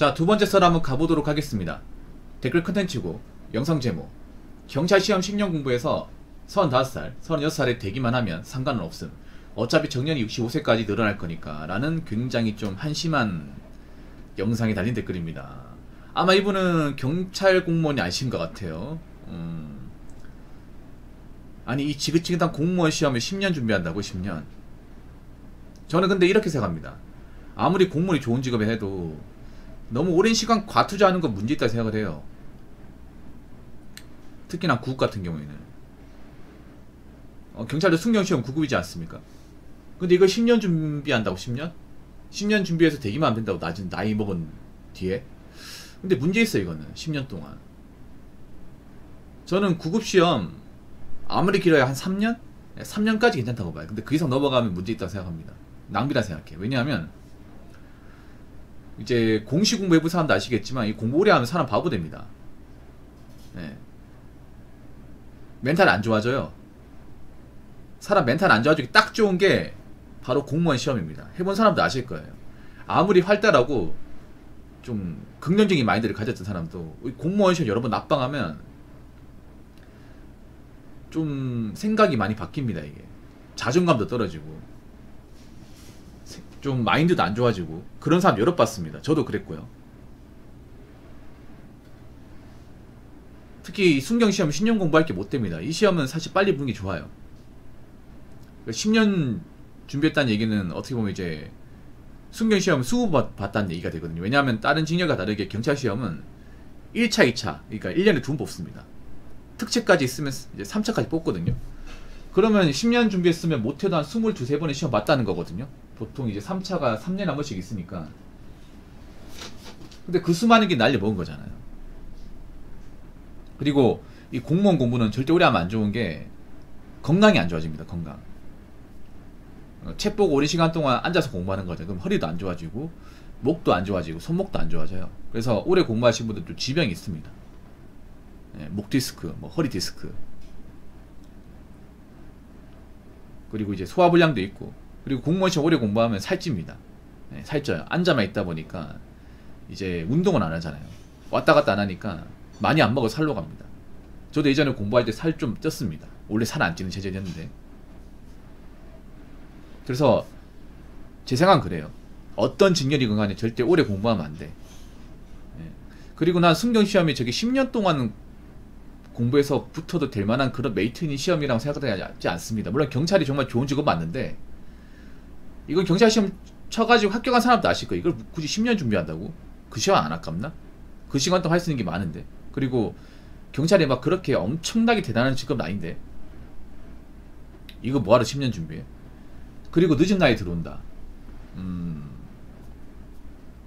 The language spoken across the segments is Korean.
자, 두 번째 썰 한번 가보도록 하겠습니다. 댓글 컨텐츠고 영상 제목: 경찰 시험 10년 공부해서 35살, 36살에 되기만 하면 상관은 없음. 어차피 정년이 65세까지 늘어날 거니까 라는 굉장히 좀 한심한 영상이 달린 댓글입니다. 아마 이분은 경찰 공무원이 아니신 것 같아요. 아니, 이 지긋지긋한 공무원 시험에 10년 준비한다고? 10년? 저는 근데 이렇게 생각합니다. 아무리 공무원이 좋은 직업에 해도 너무 오랜 시간 과투자하는 건 문제있다 생각을 해요. 특히나 구급 같은 경우에는 경찰도 승경시험 9급이지 않습니까? 근데 이걸 10년 준비한다고? 10년? 10년 준비해서 되기만 하면 된다고? 낮은 나이 먹은 뒤에? 근데 문제 있어. 이거는 10년 동안 저는 구급시험 아무리 길어야 한 3년? 3년까지 괜찮다고 봐요. 근데 그 이상 넘어가면 문제 있다고 생각합니다. 낭비라 생각해. 왜냐하면 이제 공시 공부 해본 사람도 아시겠지만 이 공부 오래 하면 사람 바보 됩니다. 네. 멘탈 안 좋아져요. 사람 멘탈 안 좋아지기 딱 좋은 게 바로 공무원 시험입니다. 해본 사람도 아실 거예요. 아무리 활달하고 좀 긍정적인 마인드를 가졌던 사람도 공무원 시험 여러 번 납방하면 좀 생각이 많이 바뀝니다. 이게 자존감도 떨어지고 좀 마인드도 안 좋아지고 그런 사람 여러 봤습니다. 저도 그랬고요. 특히 순경시험 10년 공부할 게 못 됩니다. 이 시험은 사실 빨리 보는 게 좋아요. 10년 준비했다는 얘기는 어떻게 보면 이제 순경시험 수급 봤다는 얘기가 되거든요. 왜냐하면 다른 직렬과 다르게 경찰시험은 1차, 2차 그러니까 1년에 2번 뽑습니다. 특채까지 있으면 이제 3차까지 뽑거든요. 그러면 10년 준비했으면 못해도 한 22, 23번의 시험 봤다는 거거든요. 보통 이제 3차가 3년에 한 번씩 있으니까. 근데 그 수많은 게 날려 먹은 거잖아요. 그리고 이 공무원 공부는 절대 오래 하면 안 좋은 게 건강이 안 좋아집니다. 건강. 책 보고 오랜 시간 동안 앉아서 공부하는 거죠. 그럼 허리도 안 좋아지고 목도 안 좋아지고 손목도 안 좋아져요. 그래서 오래 공부하신 분들도 지병이 있습니다. 네, 목 디스크, 뭐 허리 디스크, 그리고 이제 소화불량도 있고, 그리고 공무원 시험 오래 공부하면 살찝니다. 네, 살쪄요. 앉아만 있다 보니까 이제 운동은 안 하잖아요. 왔다 갔다 안 하니까 많이 안 먹어 살로 갑니다. 저도 예전에 공부할 때 살 좀 쪘습니다. 원래 살 안 찌는 체질이었는데. 그래서 제 생각은 그래요. 어떤 직렬이건 간에 절대 오래 공부하면 안 돼. 네. 그리고 난 순경시험이 저게 10년 동안 공부해서 붙어도 될 만한 그런 메이트니 시험이라고 생각하지 않습니다. 물론 경찰이 정말 좋은 직업 맞는데 이건 경찰 시험 쳐가지고 합격한 사람도 아실 거예요. 이걸 굳이 10년 준비한다고? 그 시간 안 아깝나? 그 시간 동안 할 수 있는 게 많은데. 그리고 경찰이 막 그렇게 엄청나게 대단한 직업은 아닌데 이거 뭐하러 10년 준비해? 그리고 늦은 나이에 들어온다.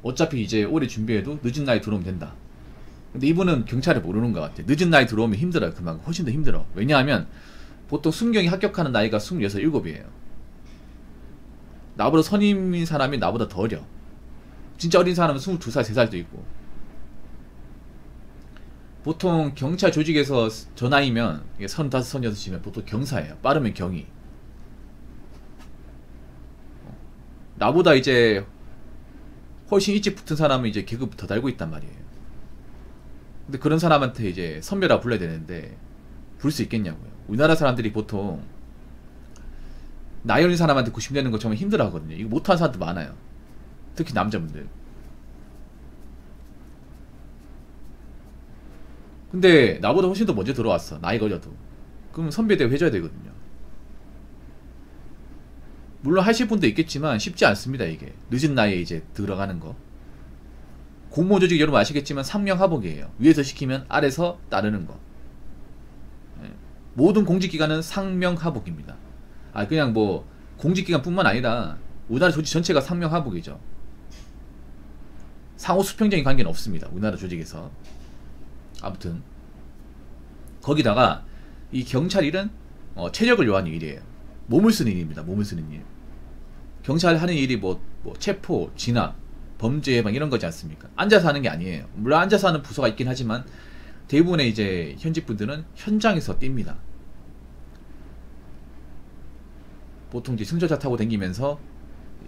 어차피 이제 오래 준비해도 늦은 나이에 들어오면 된다. 근데 이분은 경찰을 모르는 것 같아. 늦은 나이 들어오면 힘들어요. 그만큼 훨씬 더 힘들어. 왜냐하면 보통 순경이 합격하는 나이가 26, 7이에요. 나보다 선임인 사람이 나보다 더 어려. 진짜 어린 사람은 22살, 3살도 있고. 보통 경찰 조직에서 저 나이면 35, 36이면 보통 경사예요. 빠르면 경위. 나보다 이제 훨씬 일찍 붙은 사람은 이제 계급 더 달고 있단 말이에요. 근데 그런 사람한테 이제 선배라 불러야 되는데 부를 수 있겠냐고요. 우리나라 사람들이 보통 나이 어린 사람한테 90 내는 거 정말 힘들어 하거든요. 이거 못하는 사람도 많아요. 특히 남자분들. 근데 나보다 훨씬 더 먼저 들어왔어. 나이가 어려도. 그럼 선배 대우 해줘야 되거든요. 물론 하실 분도 있겠지만 쉽지 않습니다. 이게 늦은 나이에 이제 들어가는 거. 공무원 조직 여러분 아시겠지만 상명하복이에요. 위에서 시키면 아래서 따르는 거. 네. 모든 공직기관은 상명하복입니다. 아, 그냥 뭐 공직기관 뿐만 아니라 우리나라 조직 전체가 상명하복이죠. 상호 수평적인 관계는 없습니다. 우리나라 조직에서. 아무튼 거기다가 이 경찰 일은 체력을 요하는 일이에요. 몸을 쓰는 일입니다. 몸을 쓰는 일. 경찰 하는 일이 뭐 체포, 진압, 범죄 예방 이런 거지 않습니까? 앉아서 하는 게 아니에요. 물론 앉아서 하는 부서가 있긴 하지만 대부분의 이제 현직 분들은 현장에서 뜁니다. 보통 이제 승조차 타고 다니면서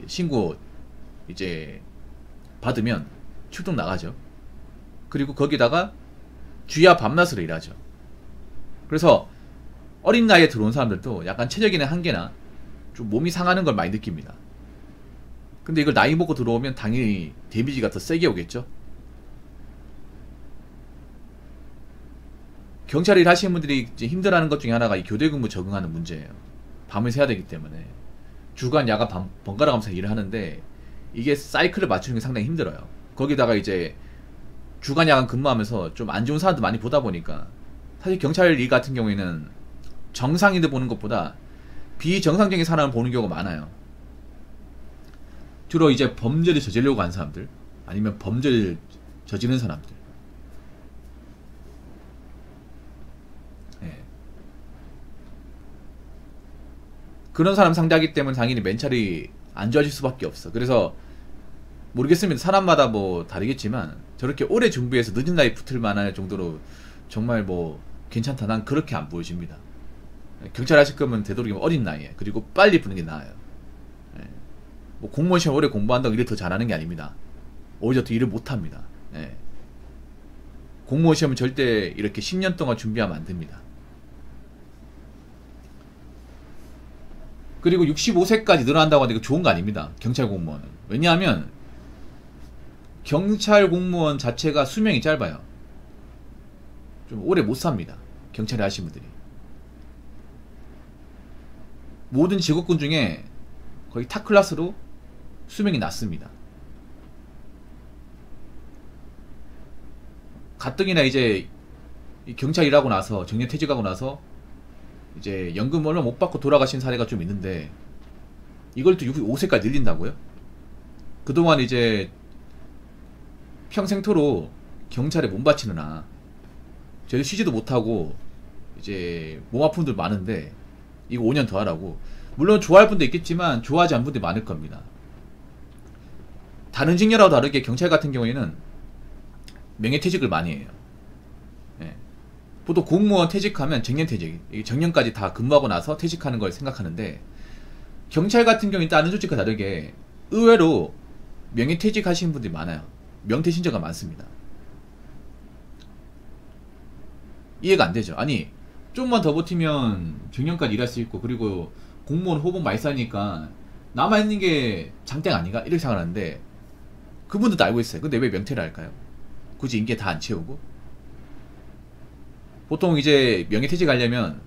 신고 이제 받으면 출동 나가죠. 그리고 거기다가 주야 밤낮으로 일하죠. 그래서 어린 나이에 들어온 사람들도 약간 체력이나 한계나 좀 몸이 상하는 걸 많이 느낍니다. 근데 이걸 나이 먹고 들어오면 당연히 데미지가 더 세게 오겠죠. 경찰 일 하시는 분들이 이제 힘들어하는 것 중에 하나가 이 교대 근무 적응하는 문제예요. 밤을 새야 되기 때문에 주간 야간 번갈아 가면서 일을 하는데 이게 사이클을 맞추는 게 상당히 힘들어요. 거기다가 이제 주간 야간 근무하면서 좀 안 좋은 사람도 많이 보다 보니까 사실 경찰 일 같은 경우에는 정상인들 보는 것보다 비정상적인 사람을 보는 경우가 많아요. 주로 이제 범죄를 저지르려고 하는 사람들, 아니면 범죄를 저지르는 사람들. 예. 그런 사람 상대하기 때문에 당연히 멘탈이 안 좋아질 수밖에 없어. 그래서 모르겠습니다. 사람마다 뭐 다르겠지만 저렇게 오래 준비해서 늦은 나이 붙을 만할 정도로 정말 뭐 괜찮다, 난 그렇게 안 보여집니다. 경찰 하실 거면 되도록이면 어린 나이에, 그리고 빨리 붙는 게 나아요. 예. 뭐 공무원 시험 오래 공부한다고 일을 더 잘하는 게 아닙니다. 오히려 더 일을 못합니다. 예. 공무원 시험은 절대 이렇게 10년 동안 준비하면 안 됩니다. 그리고 65세까지 늘어난다고 하는데 이거 좋은 거 아닙니다. 경찰 공무원은. 왜냐하면 경찰 공무원 자체가 수명이 짧아요. 좀 오래 못 삽니다. 경찰에 하신 분들이. 모든 직업군 중에 거의 탑 클래스로 수명이 낮습니다. 가뜩이나 이제 경찰 일하고 나서 정년 퇴직하고 나서 이제 연금 얼마 못 받고 돌아가신 사례가 좀 있는데 이걸 또 65세까지 늘린다고요? 그동안 이제 평생토록 경찰에 몸 바치느라 저희도 쉬지도 못하고 이제 몸 아픈 분들 많은데 이거 5년 더 하라고. 물론 좋아할 분도 있겠지만 좋아하지 않는 분들이 많을 겁니다. 다른 직렬하고 다르게 경찰 같은 경우에는 명예퇴직을 많이 해요. 예. 보통 공무원 퇴직하면 정년퇴직, 정년까지 다 근무하고 나서 퇴직하는 걸 생각하는데 경찰 같은 경우는 다른 조직과 다르게 의외로 명예퇴직 하시는 분들이 많아요. 명퇴 신청가 많습니다. 이해가 안 되죠. 아니 좀만 더 버티면 정년까지 일할 수 있고, 그리고 공무원 호봉 많이 쌓이니까 남아있는 게 장땡 아닌가? 이렇게 생각하는데 그분들도 알고 있어요. 근데 왜 명퇴를 할까요? 굳이 임기 다 안 채우고? 보통 이제 명예퇴직 하려면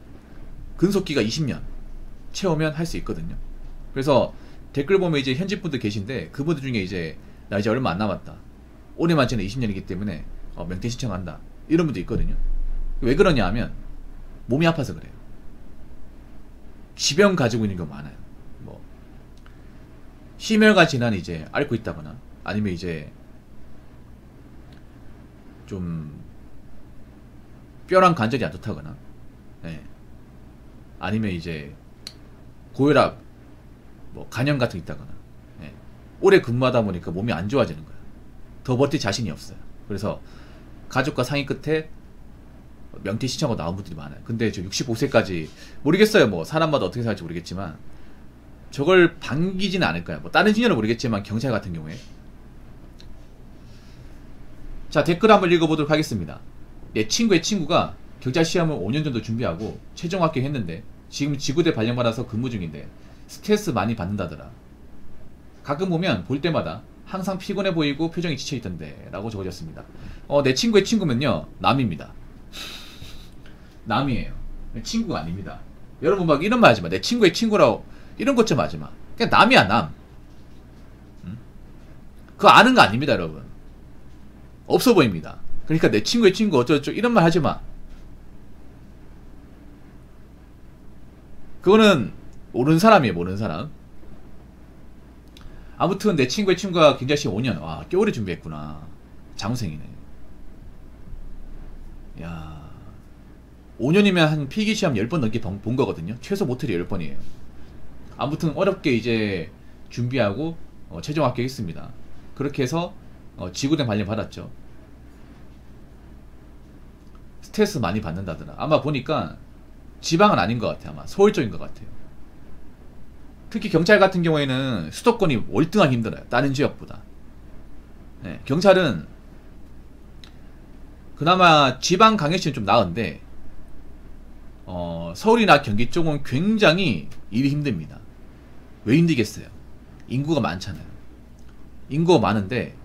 근속기가 20년 채우면 할 수 있거든요. 그래서 댓글 보면 이제 현직 분들 계신데 그분들 중에 이제 나 이제 얼마 안 남았다, 올해 만치는 20년이기 때문에 명퇴 신청한다, 이런 분도 있거든요. 왜 그러냐 하면 몸이 아파서 그래요. 지병 가지고 있는 경우 많아요. 뭐 심혈관 질환이 이제 앓고 있다거나, 아니면 이제 좀 뼈랑 관절이 안 좋다거나, 예. 아니면 이제 고혈압, 뭐 간염 같은 게 있다거나, 예. 오래 근무하다 보니까 몸이 안 좋아지는 거예요. 더 버틸 자신이 없어요. 그래서 가족과 상의 끝에 명퇴 신청하고 나온 분들이 많아요. 근데 저 65세까지 모르겠어요. 뭐 사람마다 어떻게 살지 모르겠지만 저걸 반기지는 않을까요? 뭐 다른 직렬은 모르겠지만 경찰 같은 경우에. 자, 댓글 한번 읽어보도록 하겠습니다. 내 친구의 친구가 경찰 시험을 5년 정도 준비하고 최종 합격했는데 지금 지구대 발령받아서 근무 중인데 스트레스 많이 받는다더라. 가끔 보면 볼 때마다 항상 피곤해 보이고 표정이 지쳐있던데 라고 적어졌습니다. 내 친구의 친구면요, 남입니다. 남이에요. 친구가 아닙니다. 여러분 막 이런 말 하지마. 내 친구의 친구라고 이런 것 좀 하지마. 그냥 남이야, 남. 응? 그거 아는 거 아닙니다, 여러분. 없어 보입니다. 그러니까 내 친구의 친구 어쩌고저쩌고 이런 말 하지마. 그거는 모르는 사람이에요, 모르는 사람. 아무튼 내 친구의 친구가 경찰시험 5년, 와, 꽤 오래 준비했구나. 장생이네. 야, 5년이면 한 필기시험 10번 넘게 본 거거든요. 최소 모틀이 10번이에요. 아무튼 어렵게 이제 준비하고 최종 합격했습니다. 그렇게 해서 지구대 발령 받았죠. 스트레스 많이 받는다더라. 아마 보니까 지방은 아닌 것 같아요. 아마 서울 쪽인 것 같아요. 특히 경찰 같은 경우에는 수도권이 월등하게 힘들어요. 다른 지역보다. 예, 경찰은 그나마 지방 강력시는 좀 나은데 서울이나 경기 쪽은 굉장히 일이 힘듭니다. 왜 힘들겠어요? 인구가 많잖아요. 인구가 많은데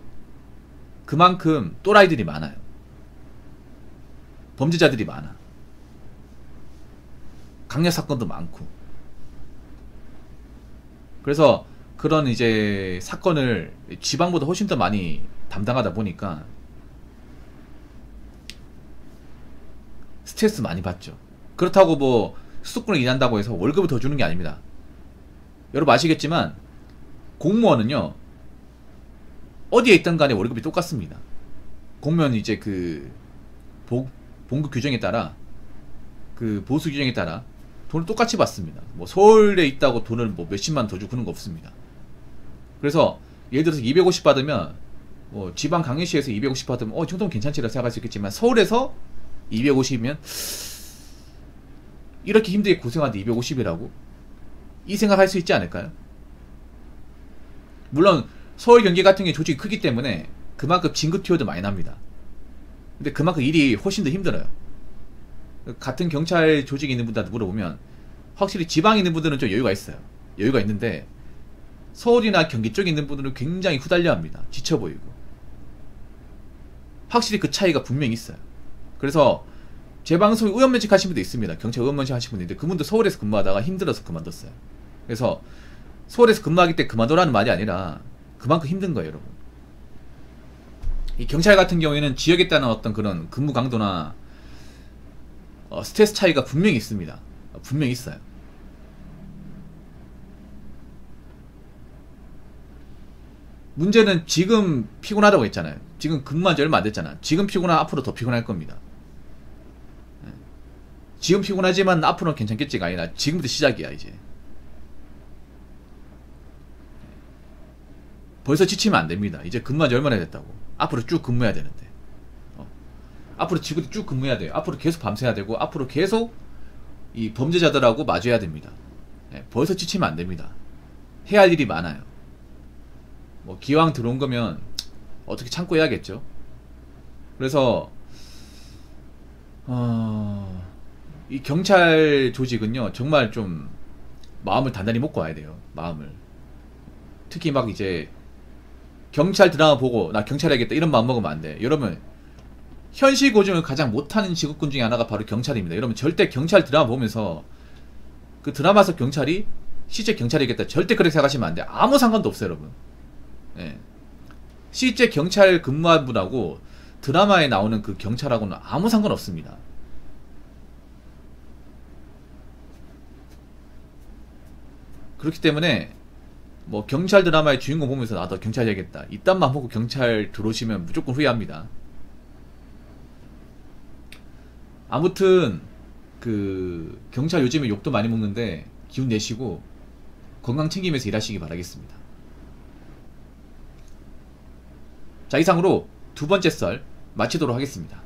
그만큼 또라이들이 많아요. 범죄자들이 많아. 강력 사건도 많고. 그래서 그런 이제 사건을 지방보다 훨씬 더 많이 담당하다 보니까 스트레스 많이 받죠. 그렇다고 뭐 수도권에 일한다고 해서 월급을 더 주는 게 아닙니다. 여러분 아시겠지만 공무원은요 어디에 있든 간에 월급이 똑같습니다. 공무원 이제 그 봉급 규정에 따라 그 보수 규정에 따라 돈을 똑같이 받습니다. 뭐 서울에 있다고 돈을 뭐 몇십만 더 주고 그런 거 없습니다. 그래서 예를 들어서 250 받으면 뭐 지방 강력시에서 250 받으면 이 정도면 괜찮지라고 생각할 수 있겠지만 서울에서 250이면 이렇게 힘들게 고생하는데 250이라고? 이 생각할 수 있지 않을까요? 물론 서울 경기 같은 게 조직이 크기 때문에 그만큼 진급 티오도 많이 납니다. 근데 그만큼 일이 훨씬 더 힘들어요. 같은 경찰 조직에 있는 분들한테 물어보면 확실히 지방에 있는 분들은 좀 여유가 있어요. 여유가 있는데 서울이나 경기 쪽에 있는 분들은 굉장히 후달려 합니다. 지쳐 보이고. 확실히 그 차이가 분명히 있어요. 그래서 제 방송에 의원면직 하신 분도 있습니다. 경찰 의원면직 하신 분도 있는데 그분도 서울에서 근무하다가 힘들어서 그만뒀어요. 그래서 서울에서 근무하기 때 그만두라는 말이 아니라 그만큼 힘든 거예요, 여러분. 이 경찰 같은 경우에는 지역에 따른 어떤 그런 근무 강도나 스트레스 차이가 분명히 있습니다. 분명히 있어요. 문제는 지금 피곤하다고 했잖아요. 지금 근무한 지 얼마 안 됐잖아. 지금 피곤하면 앞으로 더 피곤할 겁니다. 지금 피곤하지만 앞으로는 괜찮겠지가 아니라 지금부터 시작이야 이제. 벌써 지치면 안 됩니다. 이제 근무한 지 얼마나 됐다고. 앞으로 쭉 근무해야 되는데. 앞으로 지구도 쭉 근무해야 돼요. 앞으로 계속 밤새야 되고 앞으로 계속 이 범죄자들하고 마주해야 됩니다. 벌써 지치면 안 됩니다. 해야 할 일이 많아요. 뭐 기왕 들어온 거면 어떻게 참고 해야겠죠. 그래서 이 경찰 조직은요 정말 좀 마음을 단단히 먹고 와야 돼요. 마음을. 특히 막 이제 경찰 드라마 보고 나 경찰 해야겠다 이런 마음 먹으면 안 돼. 여러분 현실 고증을 가장 못하는 직업군 중에 하나가 바로 경찰입니다. 여러분 절대 경찰 드라마 보면서 그 드라마에서 경찰이 실제 경찰이겠다 절대 그렇게 생각하시면 안 돼. 아무 상관도 없어요 여러분. 예. 실제 경찰 근무한 분하고 드라마에 나오는 그 경찰하고는 아무 상관없습니다. 그렇기 때문에 뭐 경찰 드라마의 주인공 보면서 나도 경찰 해야겠다 이딴 맘 먹고 경찰 들어오시면 무조건 후회합니다. 아무튼 그 경찰 요즘에 욕도 많이 먹는데 기운 내시고 건강 챙기면서 일하시기 바라겠습니다. 자, 이상으로 두 번째 썰 마치도록 하겠습니다.